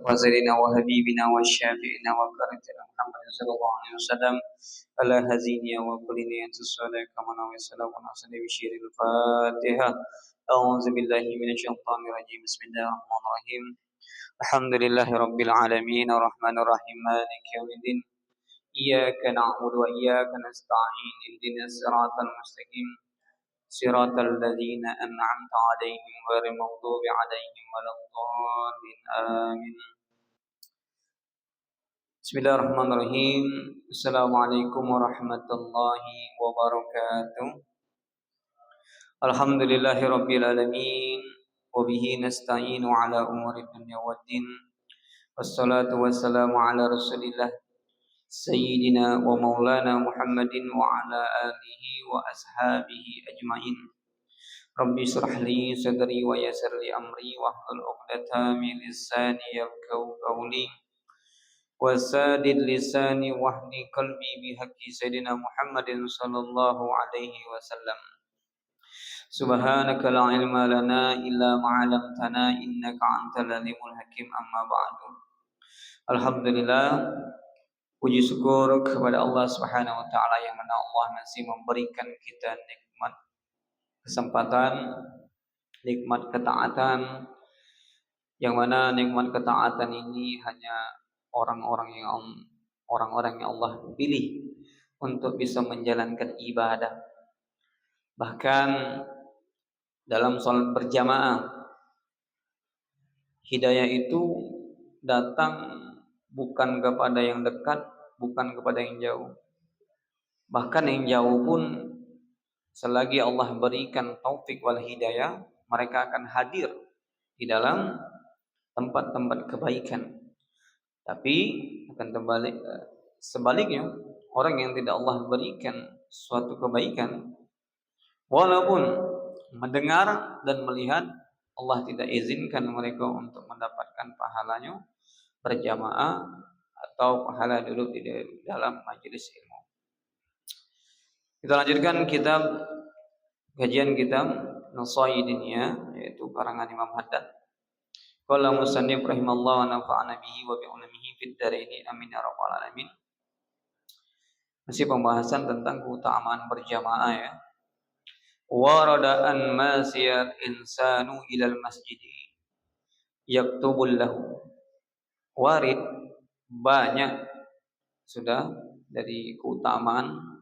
وسيدنا وحبيبنا وشافعنا وقرتنا محمد صلى الله عليه وسلم على هزيني وكل نية الصلاة كما نوى السلام ونصلي بشير الفاتحة. أعوذ بالله من الشيطان الرجيم. بسم الله الرحمن الرحيم. الحمد لله رب العالمين الرحمن الرحيم مالك يوم الدين إياك نعبد وإياك نستعين اهدنا الصراط المستقيم صراط الذين أنعمت عليهم غير المغضوب عليهم ولا الضالين آمين. Bismillahirrahmanirrahim. Assalamualaikum warahmatullahi wabarakatuh. Alhamdulillahirabbil alamin wa bihi nasta'inu ala umuri dunya waddin. Wassalatu wassalamu ala Rasulillah sayyidina wa maulana Muhammadin wa ala alihi wa ashabihi ajmain. Rabbi shrah li sadri wa yassir li amri wahlul 'uqdatam min lisani yafqahu qawli. Wasadid lisani wahdi qalbi bihaqqi sayyidina Muhammadin sallallahu alaihi wasallam. Subhanaka la ilma lana illa ma 'allamtana innaka antal alimul hakim. Amma ba'du. Alhamdulillah, puji syukur kepada Allah Subhanahu wa taala yang mana Allah masih memberikan kita nikmat kesempatan, nikmat ketaatan, yang mana nikmat ketaatan ini hanya orang-orang yang Allah pilih untuk bisa menjalankan ibadah. Bahkan dalam sholat berjamaah, hidayah itu datang bukan kepada yang dekat, bukan kepada yang jauh. Bahkan yang jauh pun selagi Allah berikan taufik wal hidayah, mereka akan hadir di dalam tempat-tempat kebaikan. Tapi akan sebaliknya, orang yang tidak Allah berikan suatu kebaikan, walaupun mendengar dan melihat, Allah tidak izinkan mereka untuk mendapatkan pahalanya berjamaah atau pahala duduk di dalam majelis ilmu. Kita lanjutkan kajian kitab Nusayidinnya, yaitu karangan Imam Haddad. Qala musannif rahimallahu wa nafa'ana bihi wa bi ulamihi fid dharain amin ya rabbal alamin. Masih pembahasan tentang keutamaan berjamaah ya. Warada an masiyal insanu ilal masjidi yaktubul lahu. Warid banyak sudah dari keutamaan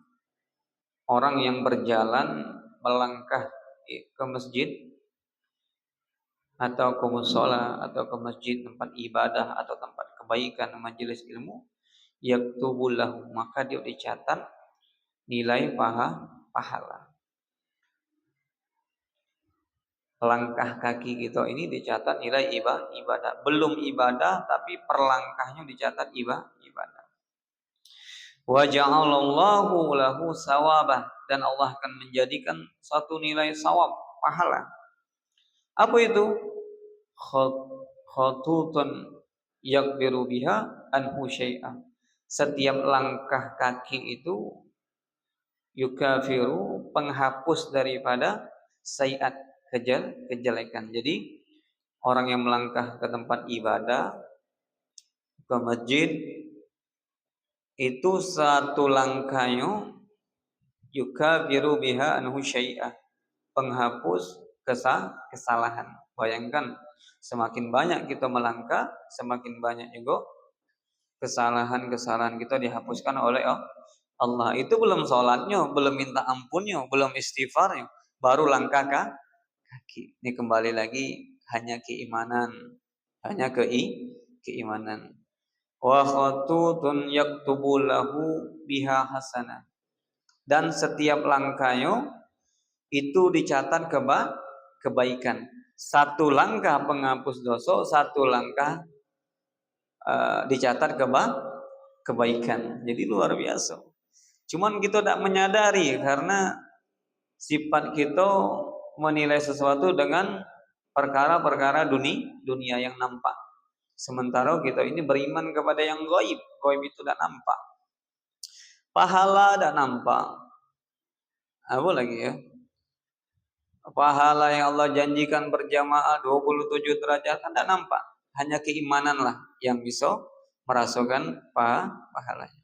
orang yang berjalan melangkah ke masjid atau ke mushola atau ke masjid, tempat ibadah atau tempat kebaikan, majelis ilmu, yaktubul lahu, maka dia dicatat nilai pahala. Langkah kaki kita ini dicatat nilai ibadah. Belum ibadah tapi perlangkahnya dicatat ibadah. Wa ja'alallahu lahu sawabah, dan Allah akan menjadikan satu nilai sawab, pahala. Apa itu? Khatutun yakbiru biha anhu syai'an. Setiap langkah kaki itu yukafiru, penghapus daripada sayiat, kejelekan. Jadi orang yang melangkah ke tempat ibadah, ke masjid, itu satu langkahnya yukafiru biha anhu syai'an, penghapus kesalahan. Bayangkan, semakin banyak kita melangkah, semakin banyak juga kesalahan-kesalahan kita dihapuskan oleh Allah. Itu belum sholatnya, belum minta ampunnya, belum istighfarnya, baru langkah kaki. Ini kembali lagi hanya keimanan, hanya keimanan. Wa khatutun yaktubu lahu biha hasanah, dan setiap langkahnya itu dicatat kebaikan. Satu langkah penghapus dosa, satu langkah dicatat kebaikan. Jadi luar biasa. Cuman kita tidak menyadari karena sifat kita menilai sesuatu dengan perkara-perkara dunia yang nampak. Sementara kita ini beriman kepada yang gaib. Gaib itu tidak nampak. Pahala tidak nampak. Apa lagi ya? Pahala yang Allah janjikan berjamaah 27 derajat kan tidak nampak. hanya keimanan lah yang bisa merasakan pahalanya.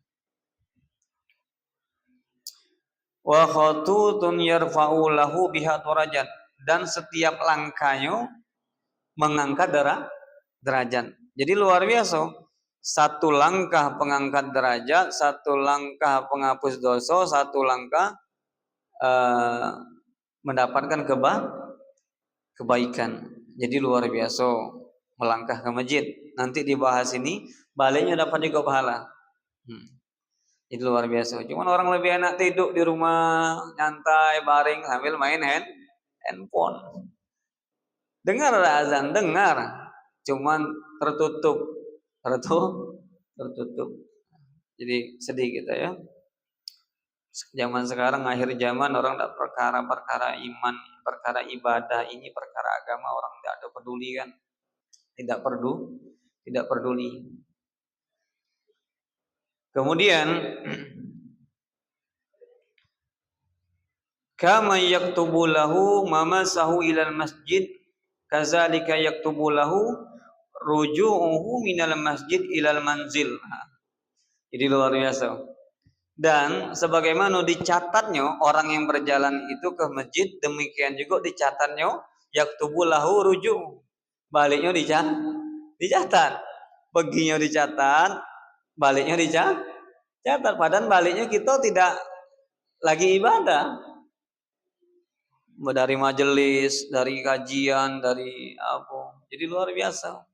Wa khatutun yarfa'u lahu biha darajat, dan setiap langkahnya mengangkat derajat. Jadi luar biasa. Satu langkah pengangkat derajat, satu langkah penghapus dosa, satu langkah mendapatkan kebaikan. Jadi luar biasa melangkah ke masjid. Nanti dibahas ini, baliknya dapat juga pahala. Itu luar biasa. Cuman orang lebih enak tidur di rumah, nyantai, baring sambil main handphone. Dengar azan, dengar. Cuman tertutup. Jadi sedih kita ya. Zaman sekarang akhir zaman orang tidak perkara iman, perkara ibadah, ini perkara agama orang tidak ada peduli kan. Tidak peduli. Kemudian kama yaktubu lahu mamasahu ilal masjid kazalika yaktubu lahu ruju'uhu minal masjid ilal manzil. Jadi luar biasa. Dan sebagaimana dicatatnya orang yang berjalan itu ke masjid, demikian juga dicatatnya yaktubu lahu ruju'. Baliknya dicatat. Perginya dicatat, baliknya dicatat. Padahal baliknya kita tidak lagi ibadah. Dari majelis, dari kajian, dari apa. Jadi luar biasa.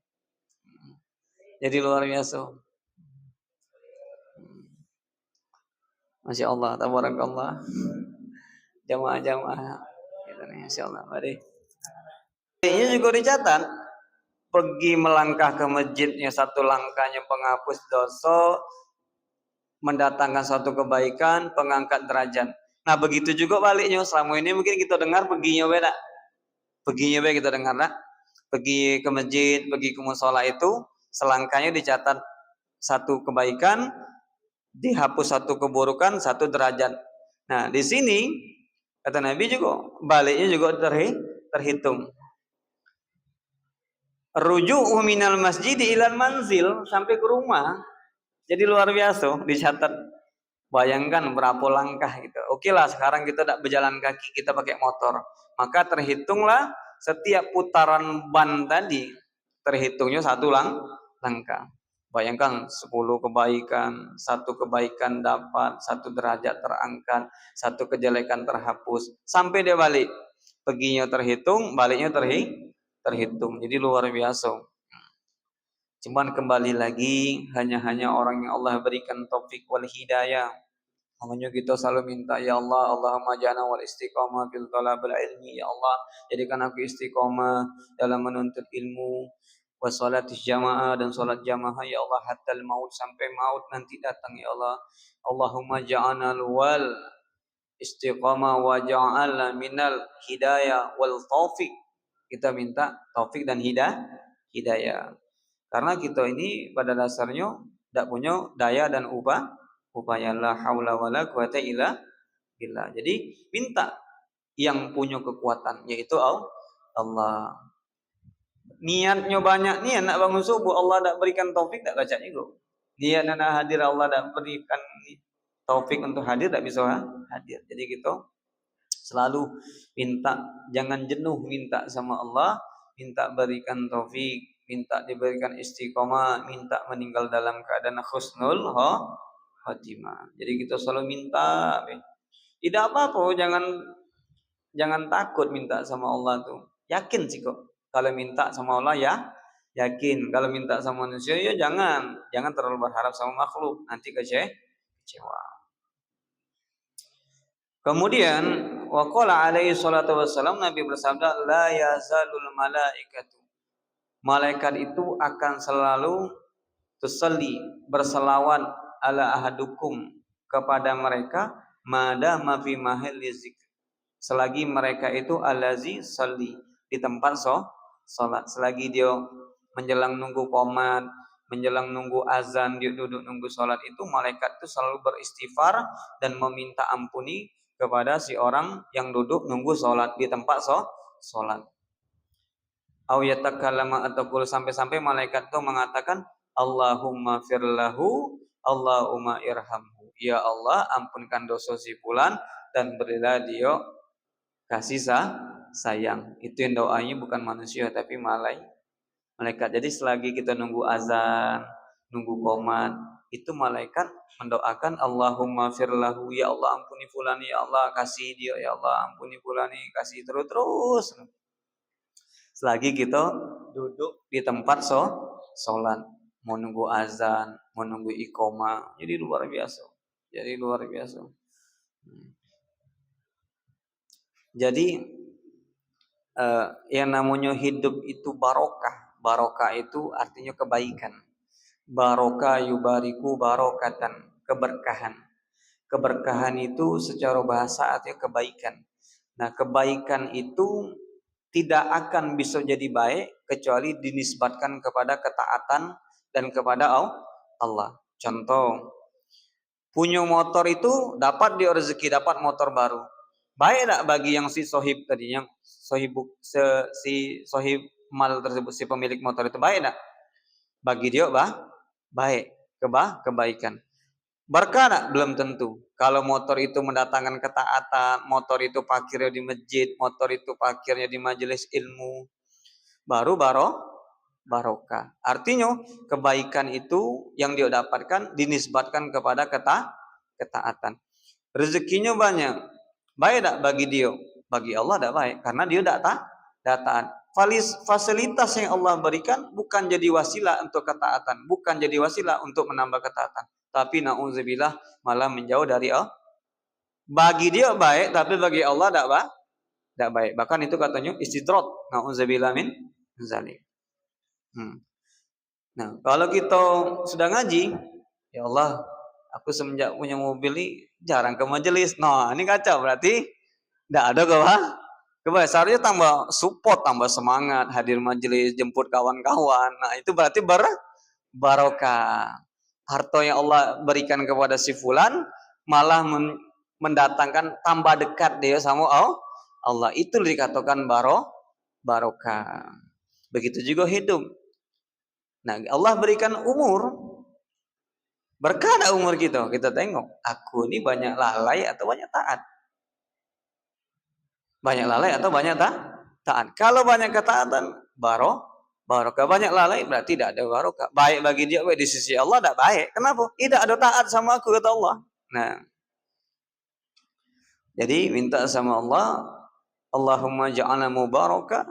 Masya Allah, tabarakallah. Jamaah-jamaah. Masya Allah. Mari. Ini juga dicatat. Pergi melangkah ke masjidnya satu langkahnya penghapus dosa, mendatangkan suatu kebaikan, pengangkat derajat. Nah begitu juga baliknya. Selama ini mungkin kita dengar perginya beda. Kita dengar lah. Pergi ke masjid, pergi ke musola itu selangkahnya dicatat satu kebaikan, dihapus satu keburukan, satu derajat. Nah di sini kata Nabi juga baliknya juga terhitung. Ruju'u minal masjid ilal manzil, sampai ke rumah. Jadi luar biasa dicatat. Bayangkan berapa langkah gitu. Oke lah sekarang kita tidak berjalan kaki, kita pakai motor. Maka terhitunglah setiap putaran ban tadi terhitungnya satu langkah. Bayangkan 10 kebaikan, satu kebaikan dapat, satu derajat terangkat, satu kejelekan terhapus, sampai dia balik. Perginya terhitung, baliknya terhitung. Jadi luar biasa. Cuman kembali lagi, hanya orang yang Allah berikan taufik wal hidayah. Makanya kita selalu minta, ya Allah, Allahumma ja'alna wal istiqamah fil talabil ilmi. Ya Allah, jadikan aku istiqamah dalam menuntut ilmu. Wassalatis jamaah, dan salat jamaah ya Allah, hatta maut, sampai maut nanti datang ya Allah. Allahumma ja'alna wal istiqamah wa ja'alna minal hidayah wal taufik. Kita minta taufik dan hidayah. Karena kita ini pada dasarnya tidak punya daya dan upaya la haula wala quwata illa billah. Jadi minta yang punya kekuatan, yaitu Allah. Niatnya banyak, niat nak bangun subuh, Allah tak berikan taufik, tak baca juga. Niat nak hadir, Allah tak berikan taufik untuk hadir, tak bisa hadir. Jadi kita selalu minta, jangan jenuh minta sama Allah, minta berikan taufik, minta diberikan istiqomah, minta meninggal dalam keadaan husnul khatimah. Jadi kita selalu minta. Tidak apa-apa, jangan takut minta sama Allah tuh. Yakin sih kok. Kalau minta sama Allah ya yakin. Kalau minta sama manusia ya jangan terlalu berharap sama makhluk, nanti kecewa. Kemudian waqala alaihi salatu wassalam, Nabi bersabda, la yazalul malaikatu. Malaikat itu akan selalu tusalli, berselawat ala ahadukum, kepada mereka, madama fi mahalli zikr, selagi mereka itu alazi salli, di tempat salat. Selagi dia menjelang nunggu qomat, menjelang nunggu azan, dia duduk nunggu salat, itu malaikat itu selalu beristighfar dan meminta ampuni kepada si orang yang duduk nunggu salat di tempat salat. au yatakallama atau sampai-sampai malaikat itu mengatakan Allahumma firlahu Allahumma irhamhu. Ya Allah, ampunkan dosa si fulan dan berilah dia kasih sayang. Itu yang doanya bukan manusia tapi malaikat. Jadi selagi kita nunggu azan, nunggu qomat, itu malaikat mendoakan Allahumma firlahu, ya Allah ampuni fulani, ya Allah kasih dia, ya Allah ampuni fulani, kasih terus. Selagi kita duduk di tempat sholat, mau nunggu azan, mau nunggu iqomah, jadi luar biasa. Jadi yang namanya hidup itu barokah. Barokah itu artinya kebaikan. Barokah yubariku barokatan, keberkahan. Keberkahan itu secara bahasa artinya kebaikan. Nah, kebaikan itu tidak akan bisa jadi baik kecuali dinisbatkan kepada ketaatan dan kepada Allah. Contoh, punya motor itu dapat dia rezeki, dapat motor baru. Baik tak bagi yang si sohib tadi, yang si sohib mal tersebut, si pemilik motor itu baik tak? Bagi dia baik, kebaikan. Berkah tak? Belum tentu. Kalau motor itu mendatangkan ketaatan, motor itu parkirnya di masjid, motor itu parkirnya di majelis ilmu, baru barokah. Artinya kebaikan itu yang dia dapatkan dinisbatkan kepada ketaatan. Rezekinya banyak. Baik tak bagi dia? Bagi Allah tak baik karena dia tak taat. Fasilitas yang Allah berikan bukan jadi wasilah untuk ketaatan, bukan jadi wasilah untuk menambah ketaatan, tapi na'udzubillah malah menjauh dari Allah. Bagi dia baik, tapi bagi Allah tak baik. Bahkan itu katanya istidrat. Na'udzubillah min zalik. Nah, kalau kita sudah ngaji, ya Allah, aku semenjak punya mobil ini jarang ke majelis. Nah, ini kacau berarti tidak ada seharusnya tambah support, tambah semangat, hadir majelis, jemput kawan-kawan. Nah, itu berarti barokah. Harta yang Allah berikan kepada si fulan malah mendatangkan tambah dekat dia sama Allah. Itu dikatakan barokah. Begitu juga hidup. Nah, Allah berikan umur. Berkah ada umur kita. Kita tengok, aku ini banyak lalai atau banyak taat? Banyak lalai atau banyak taat? Kalau banyak ketaatan, barokah. Banyak lalai berarti tidak ada barokah. Baik bagi dia, baik di sisi Allah tidak baik. Kenapa? Tidak ada taat sama aku, kata Allah. Nah, jadi minta sama Allah, Allahumma ja'alna mubarakah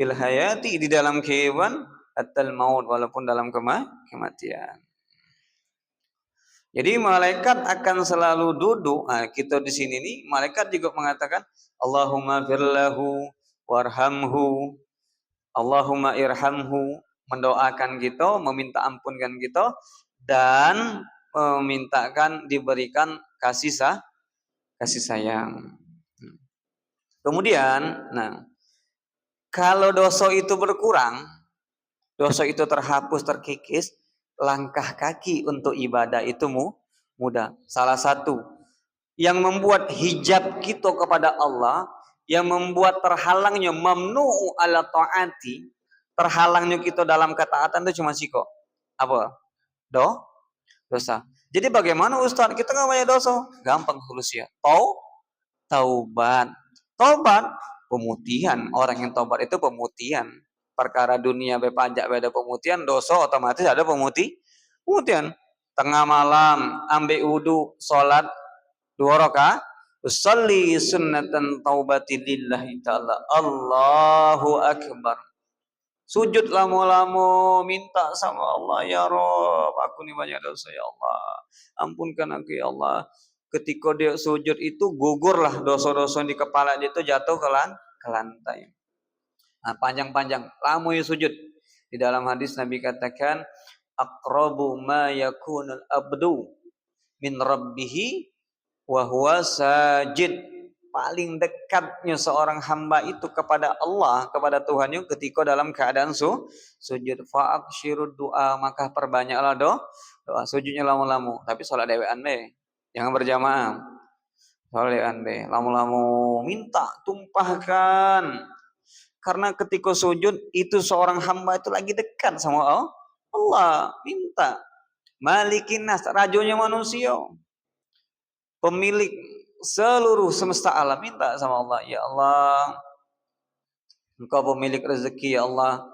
fil hayati, di dalam kehidupan, atal maut, walaupun dalam kematian. Jadi malaikat akan selalu duduk. Nah, kita di sini nih, malaikat juga mengatakan Allahumma firlahu warhamhu, Allahumma irhamhu, mendoakan kita, meminta ampunkan kita, dan memintakan diberikan kasih sayang. Kemudian, nah, kalau dosa itu berkurang, dosa itu terhapus, terkikis, langkah kaki untuk ibadah itu mudah. Salah satu yang membuat hijab kita kepada Allah, yang membuat terhalangnya mamnu'u ala ta'ati, terhalangnya kita dalam ketaatan itu cuma siko. Apa? Dosa. Jadi bagaimana Ustaz? Kita nggak banyak dosa. Gampang solusinya. Taubat. Taubat pemutihan. Orang yang taubat itu pemutihan. Perkara dunia bepajak beda pemutihan, dosa otomatis ada pemutihan. Tengah malam ambil wudu, salat 2 rakaat, usolli sunnatan taubati lillahi ta'ala, Allahu akbar. Sujud lama-lama, minta sama Allah, ya Rob, aku ini banyak dosa, ya Allah, ampunkan aku, ya Allah. Ketika dia sujud itu gugurlah dosa-dosa di kepala dia itu, jatuh ke lantai. Nah, panjang-panjang, lama ya sujud. Di dalam hadis Nabi katakan, aqrabu ma yakunul abdu min rabbihi wa huwa sajid. Paling dekatnya seorang hamba itu kepada Allah, kepada Tuhannya ketika dalam keadaan sujud. Fa'akshiru doa, maka perbanyaklah doa. Sujudnya lama-lama, tapi sholat dewean deh, jangan berjamaah. Sholat dewean deh, lama-lama minta, tumpahkan Karena ketika sujud itu seorang hamba itu lagi dekat sama Allah, minta. Malikin nas, rajunya manusia, pemilik seluruh semesta alam, minta sama Allah, ya Allah, Engkau pemilik rezeki ya Allah.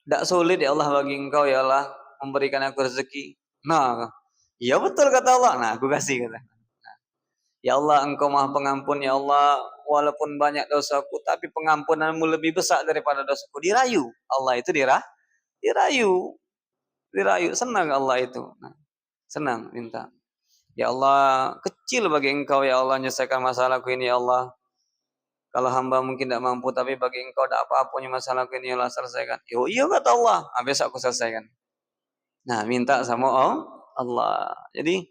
Tidak sulit ya Allah bagi Engkau ya Allah memberikan aku rezeki. Nah, ya betul kata Allah. Nah, aku kasih kata. Ya Allah, Engkau Maha Pengampun ya Allah. Walaupun banyak dosaku, tapi pengampunanmu lebih besar daripada dosaku. Dirayu. Allah itu dirayu. Dirayu. Senang Allah itu. Nah, senang minta. Ya Allah, kecil bagi Engkau ya Allah menyelesaikan masalahku ini ya Allah. Kalau hamba mungkin tidak mampu, tapi bagi Engkau tidak apa-apa masalahku ini ya Allah selesaikan. Yo, iya kata Allah. Besok aku selesaikan. Nah, minta sama Allah. Jadi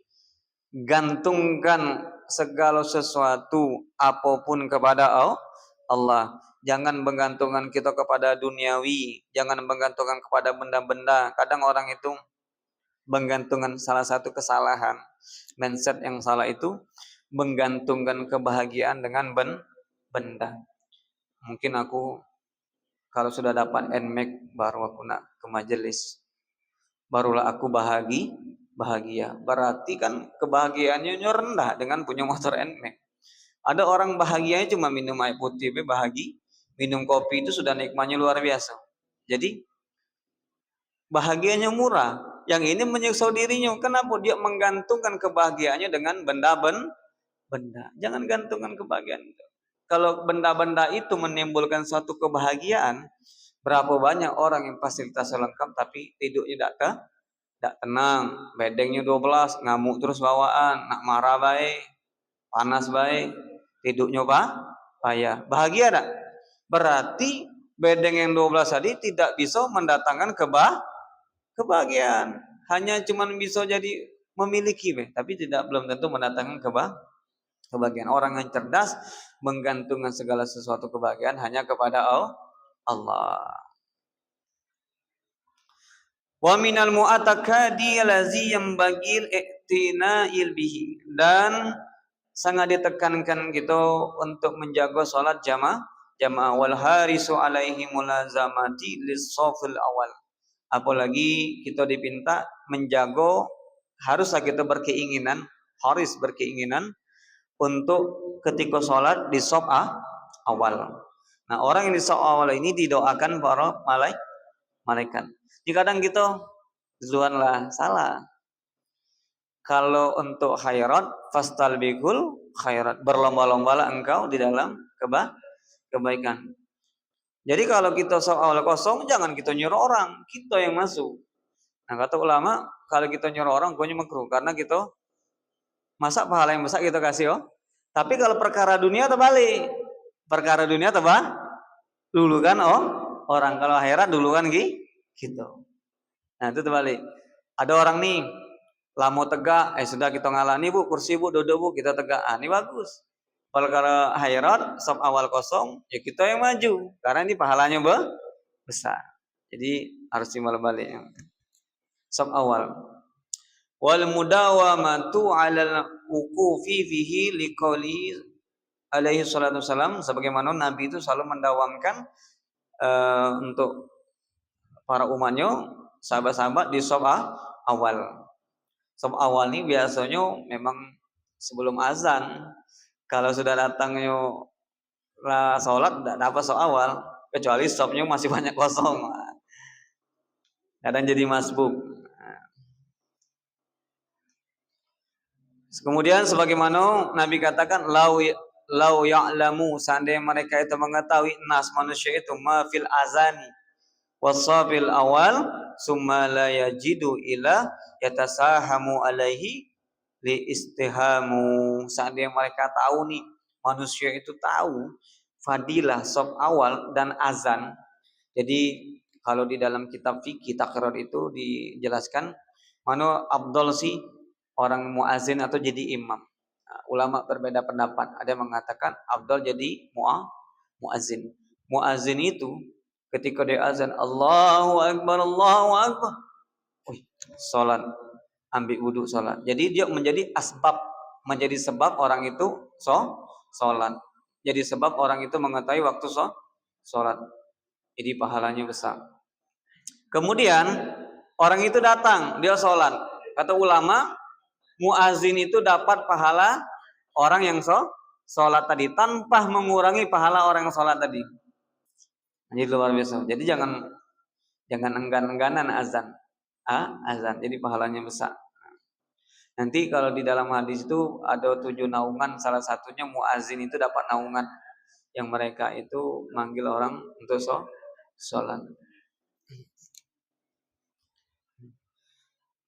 gantungkan segala sesuatu apapun kepada Allah. Jangan menggantungkan kita kepada duniawi, jangan menggantungkan kepada benda-benda. Kadang orang itu menggantungkan salah satu kesalahan, mindset yang salah itu menggantungkan kebahagiaan dengan benda. Mungkin aku kalau sudah dapat NMAX baru aku nak ke majelis, barulah aku bahagia. Berarti kan kebahagiaannya rendah dengan punya motor NMAX. Ada orang bahagianya cuma minum air putih, bahagia. Minum kopi itu sudah nikmatnya luar biasa. Jadi bahagianya murah. Yang ini menyiksa dirinya. Kenapa? Dia menggantungkan kebahagiaannya dengan benda. Jangan gantungkan kebahagiaan. Kalau benda-benda itu menimbulkan suatu kebahagiaan, berapa banyak orang yang fasilitasnya lengkap tapi tidurnya tidak tenang, bedengnya 12, ngamuk terus bawaan, nak marah baik, panas baik, tidurnya payah. Bahagia tak? Berarti bedeng yang 12 tadi tidak bisa mendatangkan kebahagiaan. Hanya cuman bisa jadi memiliki, tapi belum tentu mendatangkan kebahagiaan. Orang yang cerdas menggantungkan segala sesuatu kebahagiaan hanya kepada Allah. Wa minal mu'atakadi allazi yambagil i'tina'il bihi, dan sangat ditekankan gitu untuk menjaga salat jamaah wal harisu alaihi mulazamati lis-shafil awal. Apalagi kita dipinta menjaga, haruslah kita berkeinginan untuk ketika salat di shaf awal. Nah, orang yang di shaf awal ini didoakan para malaikat. Kadang kita duluanlah salah. Kalau untuk khairat, fastalbiqul khairat, berlomba-lombalah engkau di dalam kebaikan. Jadi kalau kita shaf awal kosong, jangan kita nyuruh orang, kita yang masuk. Nah, kata ulama, kalau kita nyuruh orang, hukumnya makruh, karena kita masa pahala yang besar kita kasih Tapi kalau perkara dunia terbalik. Perkara dunia dulu kan orang, kalau akhirat dulu kan gitu. Nah, itu terbalik. Ada orang nih lama tegak, sudah kita ngalani bu, kursi bu, duduk bu, kita tegak. Ini bagus. Kalau akhirat shaf awal kosong, ya kita yang maju, karena ini pahalanya besar. Jadi harus timbal balik shaf awal. Wal mudawamatu 'alal wuqufi fihi liqauli alaihi salatu wasalam, sebagaimana Nabi itu selalu mendawamkan untuk para umatnya, sahabat-sahabat di shaf awal. Shaf awal ini biasanya memang sebelum azan. Kalau sudah datangnya lah sholat tidak dapat shaf awal, kecuali shafnya masih banyak kosong. Kadang jadi masbuk. Kemudian sebagaimana Nabi katakan, lau ya'lamu, seandainya mereka itu mengetahui, nas manusia itu ma fil azani wasabil awal summa la yajidu ila yatasahamu alaihi li istihamu. Seandainya mereka tahu nih, manusia itu tahu fadilah shaf awal dan azan. Jadi kalau di dalam kitab fikih takror itu dijelaskan mana afdal sih orang muazin atau jadi imam. Nah, ulama berbeda pendapat. Ada yang mengatakan afdal jadi muazin. Muazin itu ketika dia azan Allahu Akbar, salat, ambil wudu salat. Jadi dia menjadi sebab orang itu salat. jadi sebab orang itu mengetahui waktu sholat. Jadi pahalanya besar. Kemudian orang itu datang, dia sholat. Kata ulama, muazin itu dapat pahala orang yang sholat tadi tanpa mengurangi pahala orang yang sholat tadi. Jadi luar biasa. Jadi jangan enggan-engganan azan. Azan. Jadi pahalanya besar. Nanti kalau di dalam hadis itu ada 7 naungan, salah satunya muazin itu dapat naungan yang mereka itu manggil orang untuk sholat.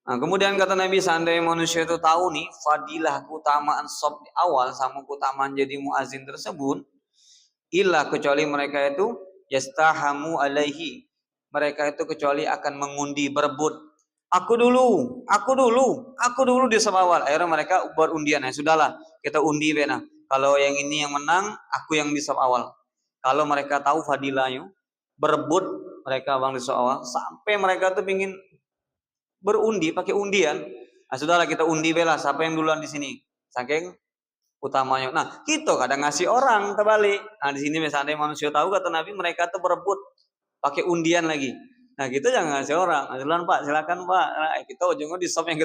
Nah, kemudian kata Nabi, seandainya manusia itu tahu nih fadilah keutamaan sholat di awal sama keutamaan jadi muazin tersebut, illa kecuali mereka itu yastahamu alaihi, mereka itu kecuali akan mengundi berebut. Aku dulu di awal. Akhirnya mereka buat undian. Ya sudahlah, kita undi bena. Kalau yang ini yang menang, aku yang di awal. Kalau mereka tahu fadilahnya, berebut mereka bang di awal sampai mereka tuh ingin berundi pakai undian. Nah, sudahlah kita undi bela siapa yang duluan di sini. Saking utamanya. Nah, kita kadang ngasih orang terbalik. Nah, di sini misalnya manusia tahu kata Nabi mereka tuh berebut pakai undian lagi. Nah, kita jangan ngasih orang. Duluan Pak, silakan Pak. Nah, kita ujungnya di shop yang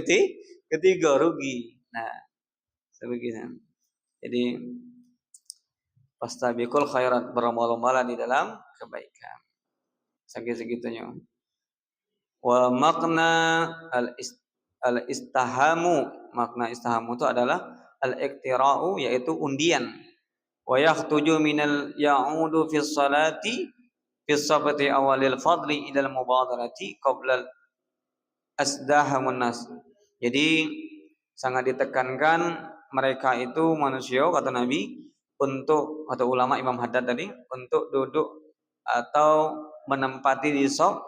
ketiga rugi. Nah, sebegini. Jadi fastabiqul khairat, berlomba-lombalah di dalam kebaikan. Segitunya. Wa makna al-istahamu, makna istahamu itu adalah al-iqtira'u, yaitu undian. Wa yakhtuju minal ya'udu fi sholati fi sabati awalil fadli idal mubadarati qabla asdahamun nas. Jadi sangat ditekankan mereka itu manusia, kata Nabi, untuk, atau ulama Imam Haddad tadi, untuk duduk atau menempati di saf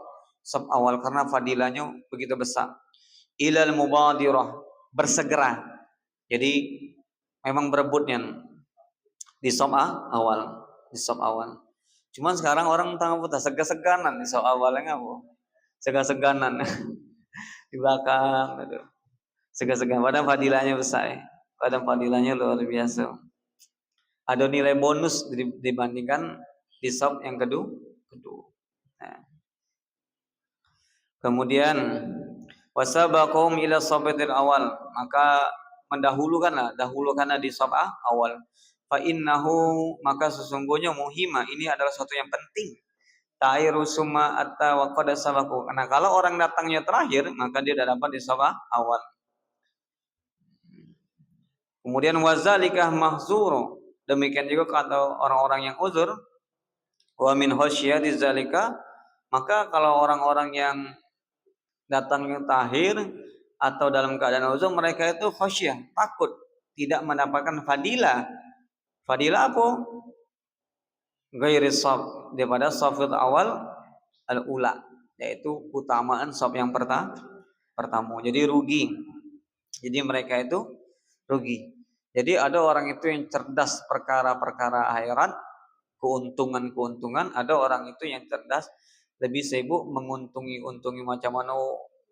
awal karena fadilahnya begitu besar. Ilal mubadirah, bersegera. Jadi memang berebutnya di saf awal, di saf awal. Cuman sekarang orang tanggung putar segan-seganan di saf awalnya apa? Segan-seganan di belakang gitu. Segan-segan, padahal fadilahnya besar ya. Padahal fadilahnya luar biasa. Ada nilai bonus dibandingkan di saf yang kedua. Nah. Kemudian wasabaqum ila sabatil awal, maka dahulukanlah di saf awal. Fa innahu, maka sesungguhnya muhima, ini adalah sesuatu yang penting. Ta'iru summa atta wa qad sabaku. Karena kalau orang datangnya terakhir, maka dia tidak dapat di saf awal. Kemudian wazalikah mahzuru, demikian juga kata orang-orang yang uzur. Wa min khasyati zalika, maka kalau orang-orang yang datangnya takhir atau dalam keadaan uzur, mereka itu khasyah, takut tidak mendapatkan fadilah. Fadilah apa? Ghairi shaf, daripada shaful awal al-ula, yaitu utamaan shaf yang pertama. Jadi rugi. Jadi mereka itu rugi. Jadi ada orang itu yang cerdas perkara-perkara akhirat, keuntungan-keuntungan. Ada orang itu yang cerdas lebih sibuk untungi macam mana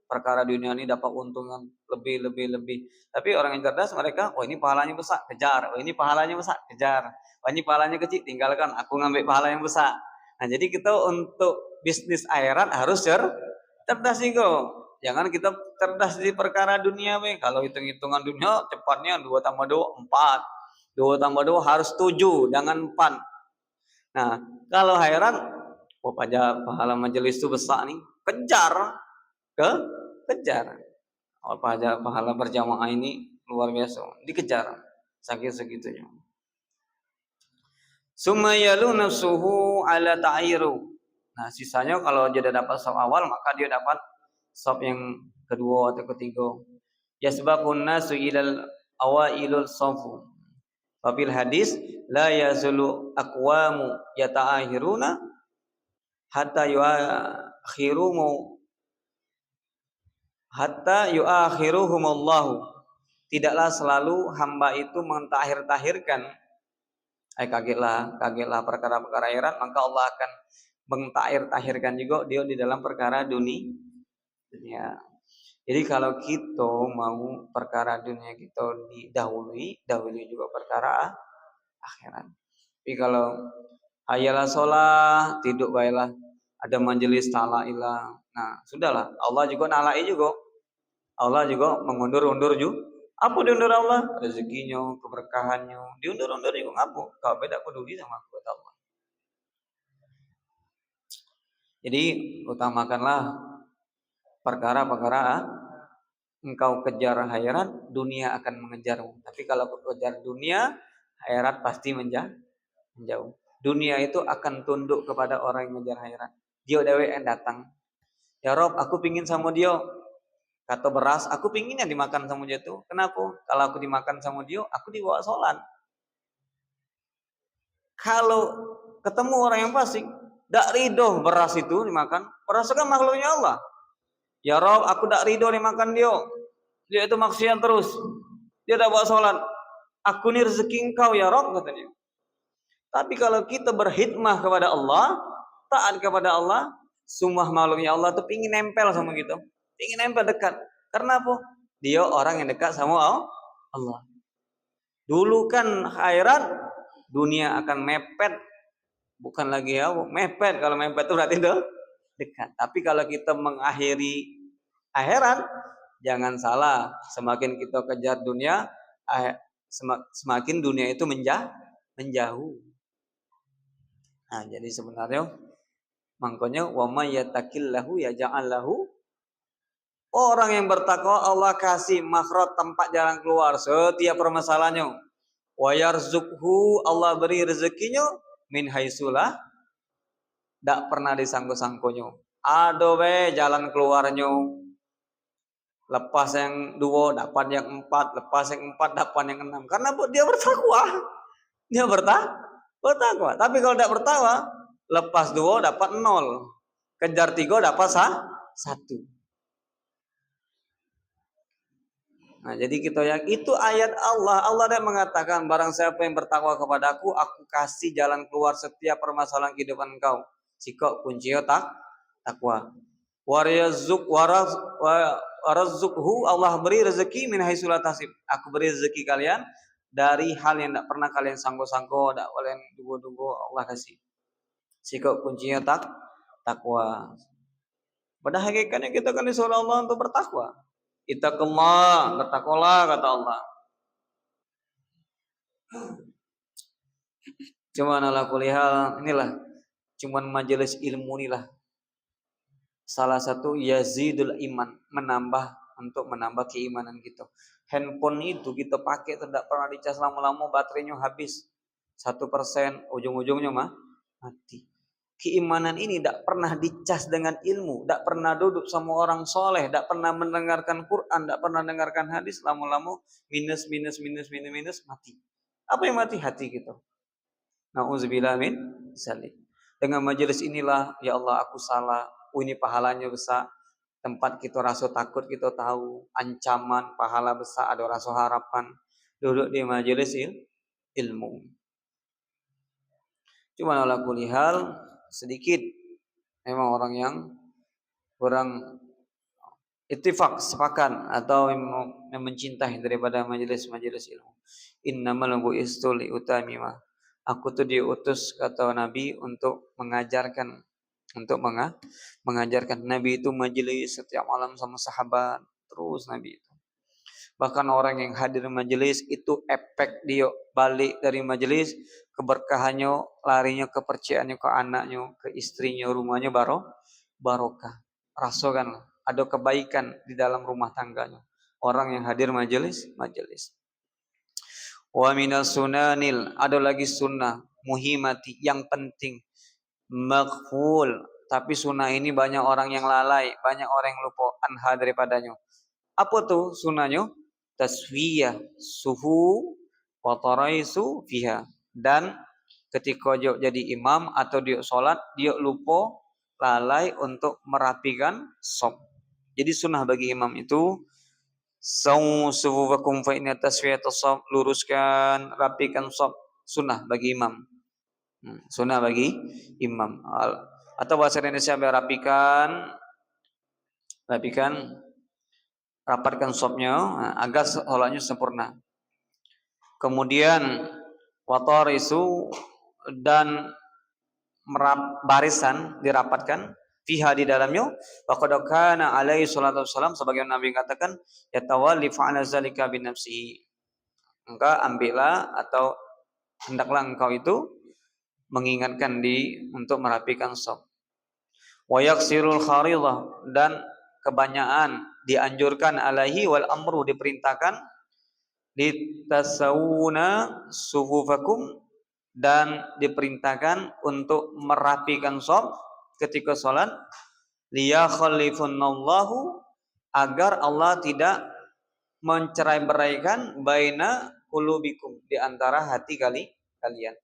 perkara dunia ini dapat untungan lebih. Tapi orang yang cerdas mereka, ini pahalanya besar, kejar. Ini pahalanya besar, kejar. Ini pahalanya kecil, tinggalkan. Aku ngambil pahala yang besar. Nah, jadi kita untuk bisnis akhirat harus cerdas juga. Jangan kita cerdas di perkara dunia, kalau hitung-hitungan dunia cepatnya 2 tambah 2 4. 2 tambah 2 harus 7, jangan 4. Nah, kalau akhirat, pahala majelis itu besar nih, kejar. Pahala berjamaah ini luar biasa, dikejar segitunya. Sumayalu nafsuhu ala ta'iru. Nah, sisanya kalau dia dapat saf awal, maka dia dapat saf yang kedua atau ketiga. Yasbaqun nasu ilal awailul safu. Fil hadis la yazulu aqwamu yata'ahiruna hatta yuakhiruhumullahu. Tidaklah selalu hamba itu mentahhir-tahirkan. Kagetlah perkara-perkara akhirat, maka Allah akan mentahhir-tahirkan juga dia di dalam perkara dunia. Jadi kalau kita mau perkara dunia kita didahului juga perkara akhirat. Tapi kalau hayalah sholat, tidur baiklah. Ada majelis ta'ala. Nah, sudahlah. Allah juga nalai juga. Allah juga mengundur-undur juga. Apa diundur Allah? Rezekinya, keberkahannya. Diundur-undur juga ngapa? Kau beda peduli sama aku, kata Allah. Jadi utamakanlah perkara-perkara engkau kejar akhirat, dunia akan mengejarmu. Tapi kalau kau kejar dunia, akhirat pasti menjauh. Dunia itu akan tunduk kepada orang yang mengejar akhirat. Dia dewe yang datang. Ya Rob, aku pingin sama dia. Kata beras, aku pinginnya dimakan sama dia tuh. Kenapa? Kalau aku dimakan sama dia, aku dibawa sholat. Kalau ketemu orang yang fasik, tak ridho beras itu dimakan. Beras kan makhluknya Allah. Ya Rob, aku tak ridho dimakan dia. Dia itu maksiat terus. Dia tak bawa sholat. Aku ni rezeki engkau ya Rob, kata dia. Tapi kalau kita berkhidmah kepada Allah, taat kepada Allah, semua makhluknya Allah tuh pingin nempel sama kita. Pingin nempel dekat. Karena apa? Dia orang yang dekat sama Allah. Dulu kan akhirat, dunia akan mepet. Bukan lagi ya, mepet. Kalau mepet itu berarti itu dekat. Tapi kalau kita mengakhiri akhirat, jangan salah. Semakin kita kejar dunia, semakin dunia itu menjauh. Nah, jadi sebenarnya makanya wa may yattaqillahu yaj'al lahu, orang yang bertakwa Allah kasih makhraj, tempat jalan keluar setiap permasalahannya. Wa yarzuqhu, Allah beri rezekinya min haitsulah, tak pernah disangko-sangkonyo. Ada we jalan keluarnya. Lepas yang 2 dapat yang 4, lepas yang 4 dapat yang 6. Karena dia bertakwa. Dia bertakwa. Tapi kalau tidak bertakwa, lepas 2 dapat 0. Kejar 3 dapat 1. Nah, jadi kita yang itu ayat Allah. Allah yang mengatakan, barang siapa yang bertakwa kepadaku, aku kasih jalan keluar setiap permasalahan kehidupan engkau. Jika kuncinya takwa. Warazzuqhu, Allah beri rezeki min haitsu la tahsib. Aku beri rezeki kalian dari hal yang tidak pernah kalian sangko-sangko, tidak kalian duga-duga, Allah kasih. Jika kuncinya takwa. Pada hakikatnya kita kan disuruh Allah untuk bertakwa. Kita bertakwalah, kata Allah. Cuman ala kulihal, inilah cuman majelis ilmu inilah salah satu yazidul iman, untuk menambah keimanan kita. Handphone itu kita pakai tidak pernah dicas lama-lama, baterainya habis 1%, ujung-ujungnya mati. Keimanan ini tidak pernah dicas dengan ilmu, tidak pernah duduk sama orang soleh, tidak pernah mendengarkan Quran, tidak pernah mendengarkan hadis, lama-lama minus, mati. Apa yang mati? Hati kita. Nauzubillah min zalik. Dengan majelis inilah, ya Allah aku salah, ini pahalanya besar. Tempat kita rasa takut, kita tahu ancaman pahala besar, ada rasa harapan. Duduk di majelis ilmu. Cuma ala kulihal sedikit memang orang yang kurang ittifaq, sepakat atau yang mencintai daripada majelis-majelis ilmu. Innamal bu'istu li utamima. Aku tuh diutus, kata Nabi, untuk mengajarkan, mengajarkan. Nabi itu majelis setiap malam sama sahabat, terus Nabi itu. Bahkan orang yang hadir majelis itu efek dia balik dari majelis, keberkahannya, larinya kepercayaannya ke anaknya, ke istrinya, rumahnya barokah. Rasakan ada kebaikan di dalam rumah tangganya. Orang yang hadir majelis. Wa minas sunanil, ada lagi sunnah muhimati, yang penting, maghful, tapi sunnah ini banyak orang yang lalai, banyak orang yang lupa anha daripadanya. Apa tuh sunnahnya? Taswiyah suhu wa taraisu fiha. Dan ketika dia jadi imam atau dia sholat, dia lupa, lalai untuk merapikan saf. Jadi sunnah bagi imam itu sawu sufufakum fa inna tasfiyatus saf, luruskan, rapikan saf, sunnah bagi imam. Sunnah bagi imam. Atau bahasa Indonesia, rapatkan safnya agar sholatnya sempurna. Kemudian watarisu, dan barisan dirapatkan fiha di dalamnya, faqad kana alaihi salatu wassalam, sebagaimana Nabi katakan, yatawalli fa'ala zalika bi nafsihi, engkau ambillah atau hendaklah engkau itu mengingatkan untuk merapikan shaf. Wa yaksirul kharidah, dan kebanyakan dianjurkan alaihi wal amru, diperintahkan, litasawuna sufufakum, dan diperintahkan untuk merapikan shaf ketika salat, liyakhallifunallahu, agar Allah tidak mencerai-beraikan baina qulubikum, di antara hati kalian.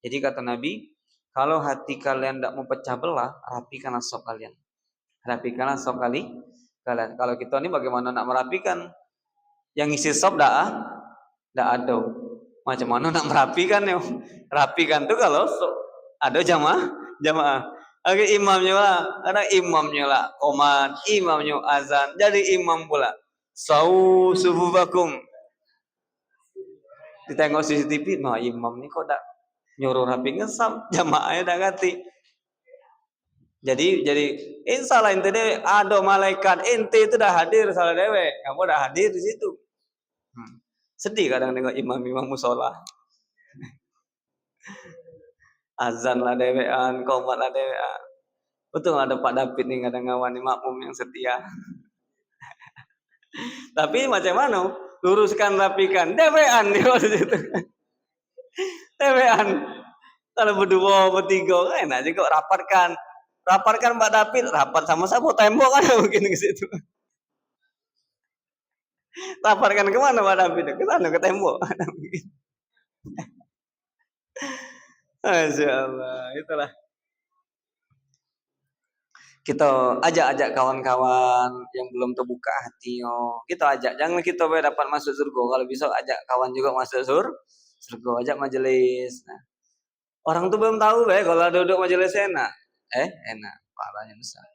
Jadi kata Nabi, kalau hati kalian tidak mau pecah belah, rapikanlah shaf kalian. Rapikanlah shaf kalian. Kalau kita ini bagaimana nak merapikan? Yang isi shaf dah ada. Macam mana nak merapikan ya? Rapikan tuh kalau ada jamaah. Oke, imamnya lah, ada imamnya lah, qomat, imamnya azan, jadi imam pula. Sau sufufakum. Ditengok CCTV, nah imam ni kok tak nyuruh rapikan shaf, jamaahnya dah ganti. Jadi insya Allah ente deh ada malaikat, ente itu dah hadir salah dewe, kamu dah hadir di situ. Sedih kadang tengok imam musola. Azan lah dewean, qomat lah dewean. Betul ada Pak David nih kadang ngawan makmum yang setia. Tapi macam mana? Luruskan, rapikan, dewean di situ. Dewean. Kalau berdua, bertiga, enak juga rapatkan Pak David, rapat sama sapu tembok kan mungkin ke situ. Rapatkan kemana Pak David? Ke sana, ke tembok. Masya Allah, itulah. Kita ajak kawan-kawan yang belum terbuka hati, kita ajak, jangan kita dapat masuk surga, kalau bisa ajak kawan juga masuk surga, ajak majelis. Nah, orang tuh belum tahu kalau duduk majelis enak, enak, parahnya besar.